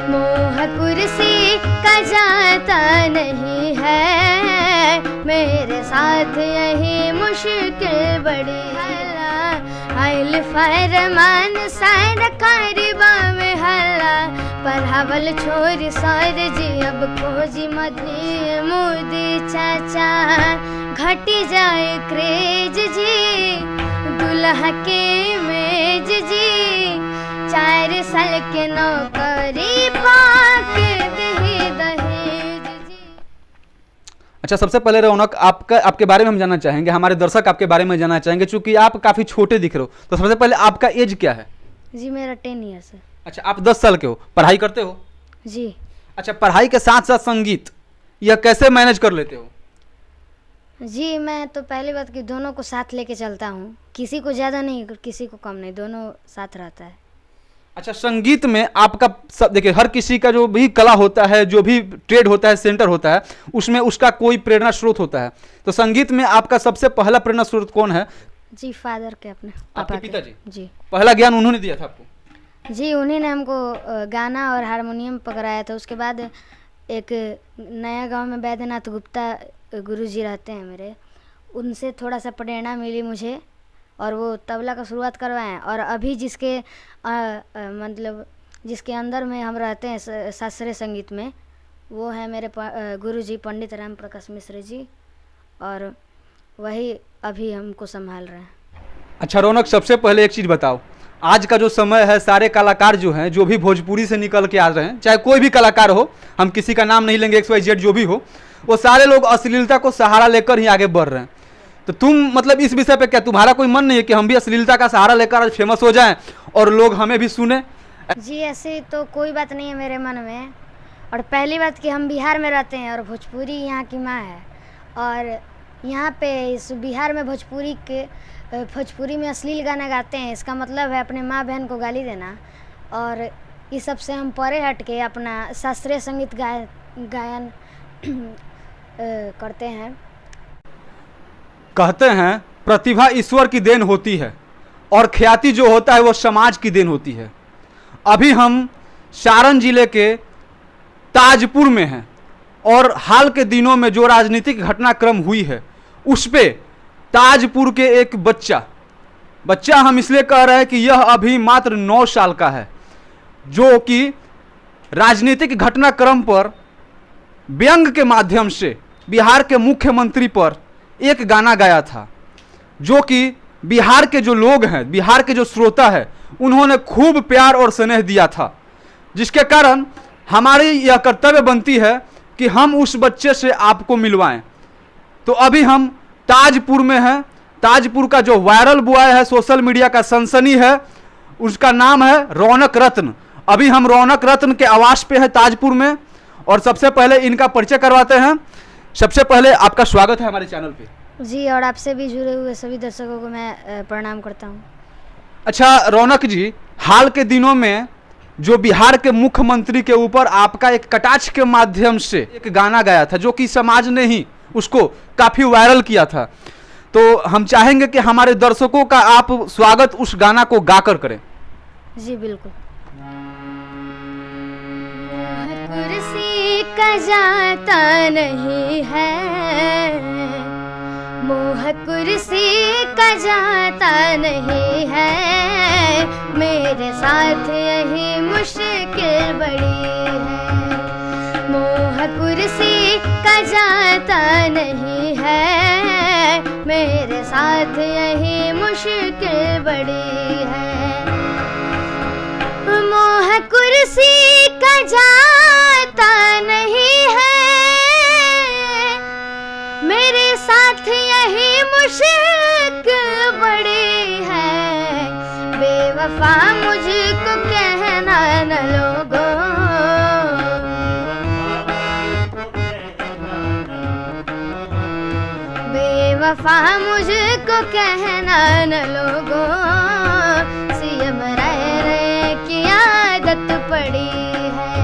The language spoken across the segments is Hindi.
मोह कुर्सी का जाता नहीं है, मेरे साथ यही मुश्किल बड़ी हल्ला आइल फरमान सरकारी बामे हल्ला पर हवल छोरी सार जी अब खोजी मदनी मोदी चाचा घटी जाए क्रेज जी दुल्हा के मेज जी 4 साल के नौकरी पाके दही दहेज जी। अच्छा, सबसे पहले रौनक आपके बारे में हम जानना चाहेंगे, हमारे दर्शक आपके बारे में जानना चाहेंगे, चूंकि आप काफी छोटे दिख रहे हो, तो सबसे पहले आपका एज क्या है? जी मेरा 10 ईयर्स है। अच्छा, आप 10 साल के हो, पढ़ाई करते हो? जी। अच्छा, पढ़ाई के साथ साथ संगीत यह कैसे मैनेज कर लेते हो? जी मैं तो पहली बात कि दोनों को साथ लेके चलता हूँ, किसी को ज़्यादा नहीं किसी को कम नहीं, दोनों साथ रहता है। अच्छा, संगीत में आपका सब देखिए, हर किसी का जो भी कला होता है, जो भी ट्रेड होता है, सेंटर होता है, उसमें उसका कोई प्रेरणा स्रोत होता है। तो संगीत में आपका सबसे पहला प्रेरणा स्रोत कौन है? जी फादर के, अपने आपके पापा पिताजी? जी। पहला ज्ञान उन्होंने दिया था आपको? जी उन्हीं ने हमको गाना और हारमोनियम पकड़ाया था। उसके बाद एक नया गांव में बैद्यनाथ गुप्ता गुरुजी रहते हैं मेरे, उनसे थोड़ा सा प्रेरणा मिली मुझे और वो तबला का शुरुआत करवाएं। और अभी जिसके मतलब जिसके अंदर में हम रहते हैं शास्त्रीय संगीत में, वो है मेरे गुरुजी पंडित राम प्रकाश मिश्र जी, और वही अभी हमको संभाल रहे हैं। अच्छा रौनक, सबसे पहले एक चीज़ बताओ, आज का जो समय है, सारे कलाकार जो हैं, जो भी भोजपुरी से निकल के आ रहे हैं, चाहे कोई भी कलाकार हो, हम किसी का नाम नहीं लेंगे, XYZ जो भी हो, वो सारे लोग अश्लीलता को सहारा लेकर ही आगे बढ़ रहे हैं। तो तुम मतलब इस विषय पे क्या तुम्हारा कोई मन नहीं है कि हम भी अश्लीलता का सहारा लेकर आज फेमस हो जाएं और लोग हमें भी सुने? जी ऐसे तो कोई बात नहीं है मेरे मन में। और पहली बात कि हम बिहार में रहते हैं और भोजपुरी यहाँ की माँ है, और यहाँ पे इस बिहार में भोजपुरी में अश्लील गाना गाते हैं, इसका मतलब है अपने माँ बहन को गाली देना। और इस सब से हम परे हट के अपना शास्त्रीय संगीत गायन करते हैं। कहते हैं प्रतिभा ईश्वर की देन होती है और ख्याति जो होता है वो समाज की देन होती है। अभी हम सारण जिले के ताजपुर में हैं और हाल के दिनों में जो राजनीतिक घटनाक्रम हुई है उस पे ताजपुर के एक बच्चा हम इसलिए कह रहे हैं कि यह अभी मात्र 9 साल का है, जो कि राजनीतिक घटनाक्रम पर व्यंग के माध्यम से बिहार के मुख्यमंत्री पर एक गाना गाया था, जो कि बिहार के जो लोग हैं, बिहार के जो श्रोता है, उन्होंने खूब प्यार और स्नेह दिया था, जिसके कारण हमारी यह कर्तव्य बनती है कि हम उस बच्चे से आपको मिलवाएं। तो अभी हम ताजपुर में हैं। ताजपुर का जो वायरल बॉय है, सोशल मीडिया का सनसनी है, उसका नाम है रौनक रत्न। अभी हम रौनक रत्न के आवास पे हैं ताजपुर में, और सबसे पहले इनका परिचय करवाते हैं। सबसे पहले आपका स्वागत है हमारे चैनल पे। जी, और आपसे भी जुड़े हुए सभी दर्शकों को मैं प्रणाम करता हूँ। अच्छा रौनक जी, हाल के दिनों में जो बिहार के मुख्यमंत्री के ऊपर आपका एक कटाक्ष के माध्यम से एक गाना गाया था, जो कि समाज ने ही उसको काफी वायरल किया था, तो हम चाहेंगे कि हमारे दर्शकों का आप स्वागत उस गाना को गाकर करें। जी बिल्कुल। कुर्सी का जाता नहीं है, मोह कुर्सी का जाता नहीं है, मेरे साथ यही मुश्किल बड़ी है। मोह कुर्सी का जाता नहीं है, मेरे साथ यही मुश्किल बड़ी है। मोह कुर्सी का जाता नहीं है, मेरे साथ यही मुश्किल बड़ी है। बेवफा मुझको कहना न लोगों, बेवफा मुझको कहना न लोगों, सीएम रह की आदत पड़ी है।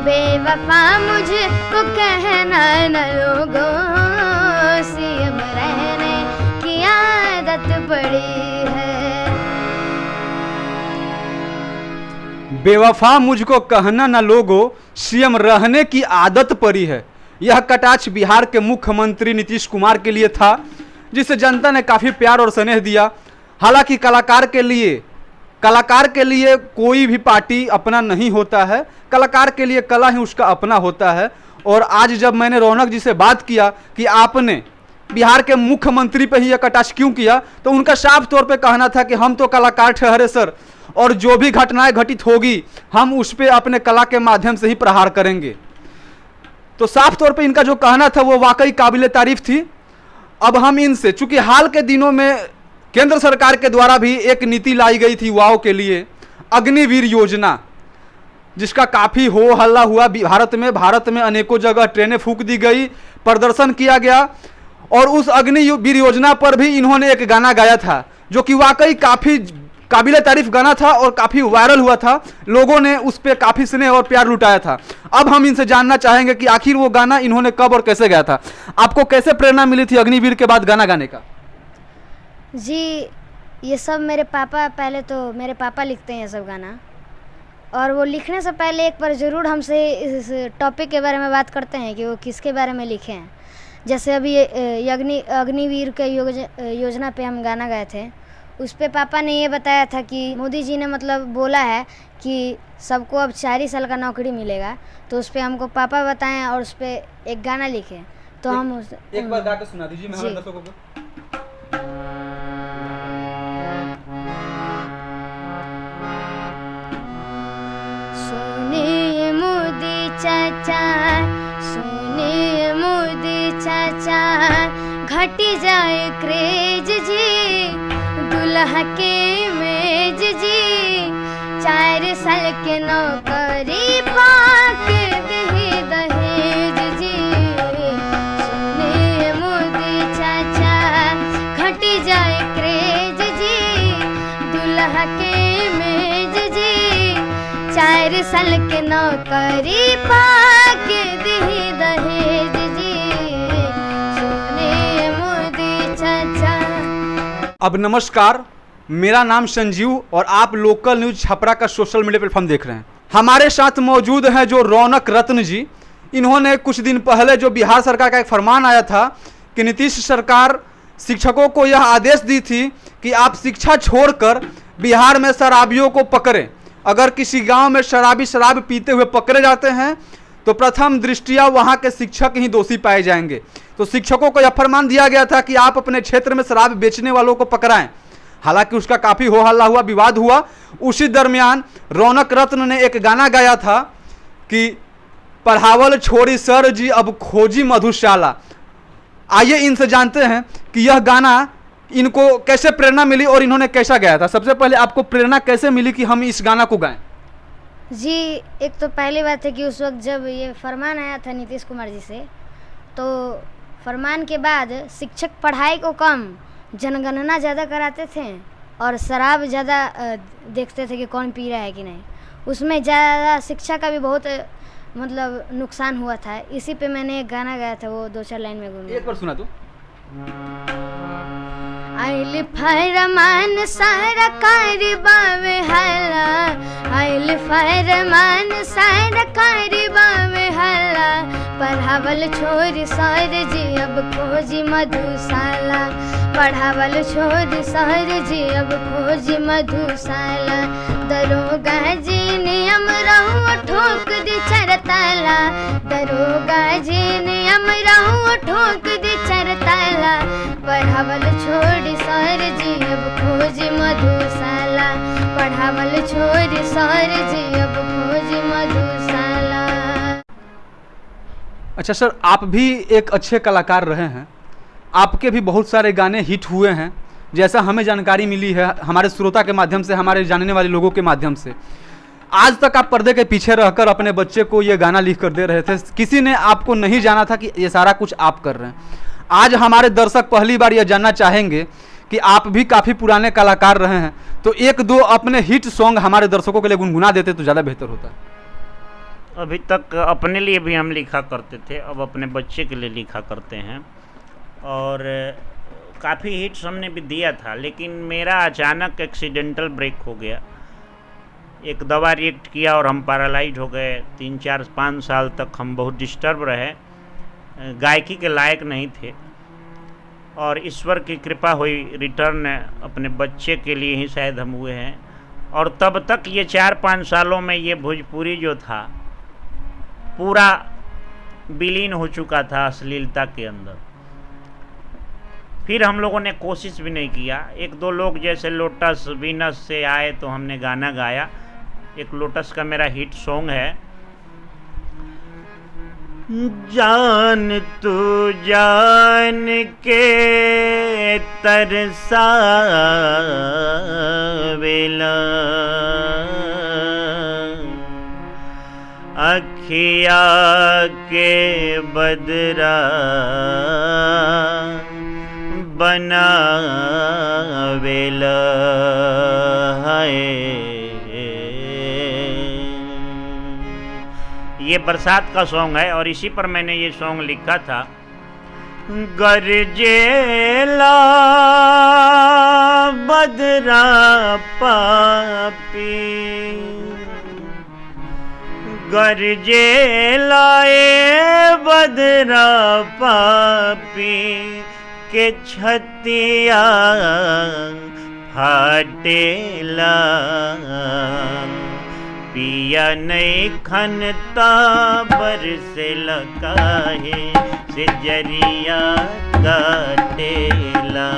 बेवफा मुझको कहना न लोगों, सीएम रहने की आदत पड़ी है। बेवफा मुझको कहना न लोगो, सीएम रहने की आदत पड़ी है। यह कटाक्ष बिहार के मुख्यमंत्री नीतीश कुमार के लिए था, जिसे जनता ने काफ़ी प्यार और स्नेह दिया। हालांकि कलाकार के लिए कोई भी पार्टी अपना नहीं होता है, कलाकार के लिए कला ही उसका अपना होता है। और आज जब मैंने रौनक जी से बात किया कि आपने बिहार के मुख्यमंत्री पे ही यह कटाक्ष क्यों किया, तो उनका साफ तौर पे कहना था कि हम तो कलाकार ठहरे सर, और जो भी घटनाएं घटित होगी हम उस पर अपने कला के माध्यम से ही प्रहार करेंगे। तो साफ तौर पे इनका जो कहना था वो वाकई काबिले तारीफ थी। अब हम इनसे, चूंकि हाल के दिनों में केंद्र सरकार के द्वारा भी एक नीति लाई गई थी युवाओं के लिए, अग्निवीर योजना, जिसका काफ़ी हो हल्ला हुआ भारत में अनेकों जगह ट्रेनें फूंक दी गई, प्रदर्शन किया गया। और उस अग्निवीर योजना पर भी इन्होंने एक गाना गाया था जो कि वाकई काफ़ी काबिले तारीफ गाना था और काफ़ी वायरल हुआ था। लोगों ने उस पर काफ़ी स्नेह और प्यार लुटाया था। अब हम इनसे जानना चाहेंगे कि आखिर वो गाना इन्होंने कब और कैसे गाया था। आपको कैसे प्रेरणा मिली थी अग्निवीर के बाद गाना गाने का? जी, ये सब मेरे पापा लिखते हैं ये सब गाना, और वो लिखने से पहले एक बार ज़रूर हमसे इस टॉपिक के बारे में बात करते हैं कि वो किसके बारे में लिखे हैं। जैसे अभी अग्निवीर के योजना पे हम गाना गाए थे, उस पे पापा ने ये बताया था कि मोदी जी ने मतलब बोला है कि सबको अब 4 साल का नौकरी मिलेगा, तो उस पे हमको पापा बताएं और उस पे एक गाना लिखे। तो हम एक बार गा के सुना दीजिए हमारे दर्शकों को। सुनिए मोदी चाचा, सुनिए मोदी चाचा, घटी जाए क्रेज जी, दुल्हा के मेज जी, 4 साल के नौकरी पाके दही दहेज जी। सुनिए मोदी चाचा, घटी जाए क्रेज जी, दुल्हा के मेज जी, 4 साल के नौकरी पाके दही दहेज जी। सुनिए मोदी चाचा। अब नमस्कार, मेरा नाम संजीव और आप लोकल न्यूज छपरा का सोशल मीडिया प्लेटफॉर्म देख रहे हैं। हमारे साथ मौजूद हैं जो रौनक रत्न जी। इन्होंने कुछ दिन पहले जो बिहार सरकार का एक फरमान आया था कि नीतीश सरकार शिक्षकों को यह आदेश दी थी कि आप शिक्षा छोड़कर बिहार में शराबियों को पकड़ें। अगर किसी गांव में शराब पीते हुए पकड़े जाते हैं तो प्रथम दृष्टिया वहां के शिक्षक ही दोषी पाए जाएंगे। तो शिक्षकों को यह फरमान दिया गया था कि आप अपने क्षेत्र में शराब बेचने वालों को पकड़ाएं। हालांकि उसका काफ़ी हो हल्ला हुआ, विवाद हुआ। उसी दरमियान रौनक रत्न ने एक गाना गाया था कि पढ़ावल छोड़ी सर जी अब खोजी मधुशाला। आइए इनसे जानते हैं कि यह गाना इनको कैसे प्रेरणा मिली और इन्होंने कैसा गाया था। सबसे पहले आपको प्रेरणा कैसे मिली कि हम इस गाना को गाएं? जी, एक तो पहली बात है कि उस वक्त जब ये फरमान आया था नीतीश कुमार जी से, तो फरमान के बाद शिक्षक पढ़ाई को कम, जनगणना ज़्यादा कराते थे और शराब ज़्यादा देखते थे कि कौन पी रहा है कि नहीं। उसमें ज़्यादा शिक्षा का भी बहुत मतलब नुकसान हुआ था। इसी पे मैंने एक गाना गाया था, वो 2-4 लाइन में गुनगुना। एक बार सुना दो। आइल फरमान सरकारी बावे हल्ला, आइल फरमान सरकारी बावे हल्ला, पढ़ावल छोरी सर जी अब खोजी मधुशाला, पढ़ावल छोरी सर जी अब खोजी मधुशाला, दरोगा जी नियम रहू ठोक दी चरताला, दरोगा जी नियम रहू ठोक दी चरताला, पढ़ावल छोड़ी सर जी अब खोजी मधुशाला, पढ़ावल छोड़ी सर जी अब खोजी मधुशाला। अच्छा सर, आप भी एक अच्छे कलाकार रहे हैं, आपके भी बहुत सारे गाने हिट हुए हैं, जैसा हमें जानकारी मिली है हमारे श्रोता के माध्यम से, हमारे जानने वाले लोगों के माध्यम से। आज तक आप पर्दे के पीछे रहकर अपने बच्चे को ये गाना लिख कर दे रहे थे, किसी ने आपको नहीं जाना था कि ये सारा कुछ आप कर रहे हैं। आज हमारे दर्शक पहली बार यह जानना चाहेंगे कि आप भी काफ़ी पुराने कलाकार रहे हैं, तो 1-2 अपने हिट सॉन्ग हमारे दर्शकों के लिए गुनगुना देते तो ज़्यादा बेहतर होता। अभी तक अपने लिए भी हम लिखा करते थे, अब अपने बच्चे के लिए लिखा करते हैं, और काफ़ी हिट्स हमने भी दिया था, लेकिन मेरा अचानक एक्सीडेंटल ब्रेक हो गया एक दवा रिएक्ट किया और हम पैरालाइज हो गए। 3-4-5 साल तक हम बहुत डिस्टर्ब रहे, गायकी के लायक नहीं थे। और ईश्वर की कृपा हुई, रिटर्न अपने बच्चे के लिए ही शायद हम हुए हैं। और तब तक ये 4-5 सालों में ये भोजपुरी जो था पूरा विलीन हो चुका था अश्लीलता के अंदर। फिर हम लोगों ने कोशिश भी नहीं किया। 1-2 लोग जैसे लोटस वीनस से आए तो हमने गाना गाया। एक लोटस का मेरा हिट सॉन्ग है, जान तू जान के तरसावेला, अखिया के बदरा बनावेला है। ये बरसात का सॉन्ग है और इसी पर मैंने ये सॉन्ग लिखा था। गरजेला बदरा पापी, गरजेला ए बदरा पापी के छतिया फाटेला, पिया नहीं खनता बरसे लकाहे से जरिया काटेला,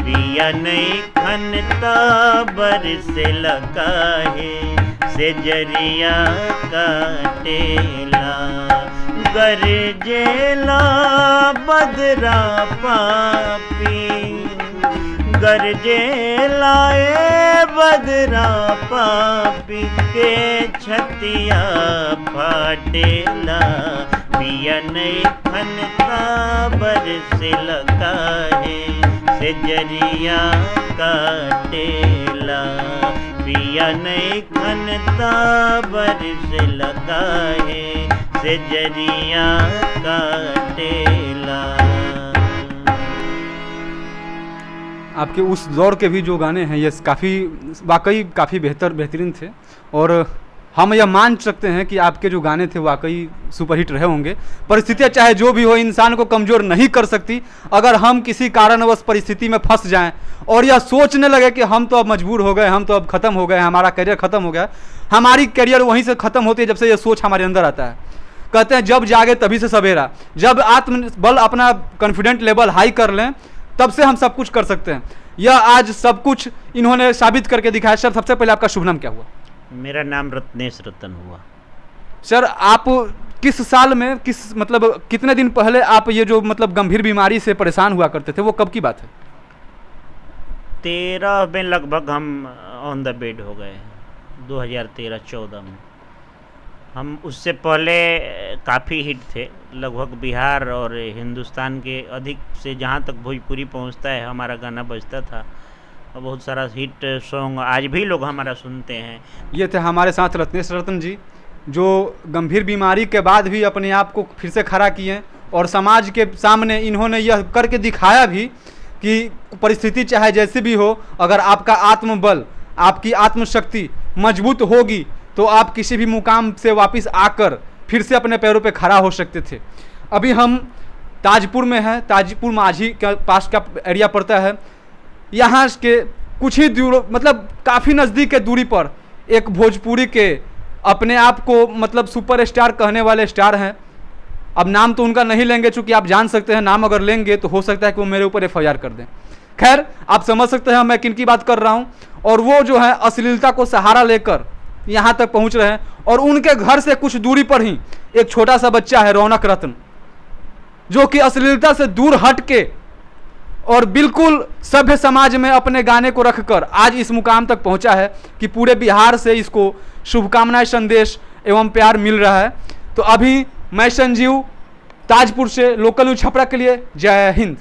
पिया नहीं खनता बरसे लकाहे से जरिया काटेला, गरजेला बदरा पापी, गरजेला ए बदरा पापी के छतिया फाटेला, पिया नहीं खनता बरसे लकाहे से जरिया काटेला, पिया नहीं खनता बरसे लकाहे से जरिया काटेला। आपके उस दौर के भी जो गाने हैं ये वाकई काफ़ी बेहतरीन थे और हम यह मान सकते हैं कि आपके जो गाने थे वाकई सुपरहिट रहे होंगे। परिस्थितियाँ चाहे जो भी हो इंसान को कमज़ोर नहीं कर सकती। अगर हम किसी कारणवश परिस्थिति में फंस जाएं और यह सोचने लगे कि हम तो अब मजबूर हो गए, हम तो अब ख़त्म हो गए, हमारा करियर ख़त्म हो गया, हमारी करियर वहीं से ख़त्म होती है जब से यह सोच हमारे अंदर आता है। कहते हैं जब जागे तभी से सवेरा। जब आत्मबल अपना कॉन्फिडेंट लेवल हाई कर लें तब से हम सब कुछ कर सकते हैं। यह आज सब कुछ इन्होंने साबित करके दिखाया। सर सबसे पहले आपका शुभ नाम क्या हुआ? मेरा नाम रत्नेश रतन हुआ। सर आप किस साल में कितने दिन पहले आप ये जो गंभीर बीमारी से परेशान हुआ करते थे, वो कब की बात है? 13 में लगभग हम ऑन द बेड हो गए, 2013-14 में। हम उससे पहले काफ़ी हिट थे, लगभग बिहार और हिंदुस्तान के अधिक से जहाँ तक भोजपुरी पहुँचता है हमारा गाना बजता था। बहुत सारा हिट सॉन्ग आज भी लोग हमारा सुनते हैं। ये थे हमारे साथ रत्नेश रतन जी, जो गंभीर बीमारी के बाद भी अपने आप को फिर से खड़ा किए और समाज के सामने इन्होंने यह करके दिखाया भी कि परिस्थिति चाहे जैसी भी हो, अगर आपका आत्मबल, आपकी आत्मशक्ति मजबूत होगी तो आप किसी भी मुकाम से वापस आकर फिर से अपने पैरों पे खड़ा हो सकते थे। अभी हम ताजपुर में हैं, ताजपुर माझी के पास का एरिया पड़ता है। यहाँ के कुछ ही दूर काफ़ी नज़दीक के दूरी पर एक भोजपुरी के अपने आप को सुपरस्टार कहने वाले स्टार हैं। अब नाम तो उनका नहीं लेंगे चूँकि आप जान सकते हैं, नाम अगर लेंगे तो हो सकता है कि वो मेरे ऊपर FIR कर दें। खैर आप समझ सकते हैं मैं किन की बात कर रहा हूँ। और वो जो है अश्लीलता को सहारा लेकर यहाँ तक पहुँच रहे हैं और उनके घर से कुछ दूरी पर ही एक छोटा सा बच्चा है रौनक रत्न, जो कि अश्लीलता से दूर हट के और बिल्कुल सभ्य समाज में अपने गाने को रखकर आज इस मुकाम तक पहुंचा है कि पूरे बिहार से इसको शुभकामनाएं, संदेश एवं प्यार मिल रहा है। तो अभी मैं संजीव ताजपुर से लोकल न्यूज छपरा के लिए, जय हिंद।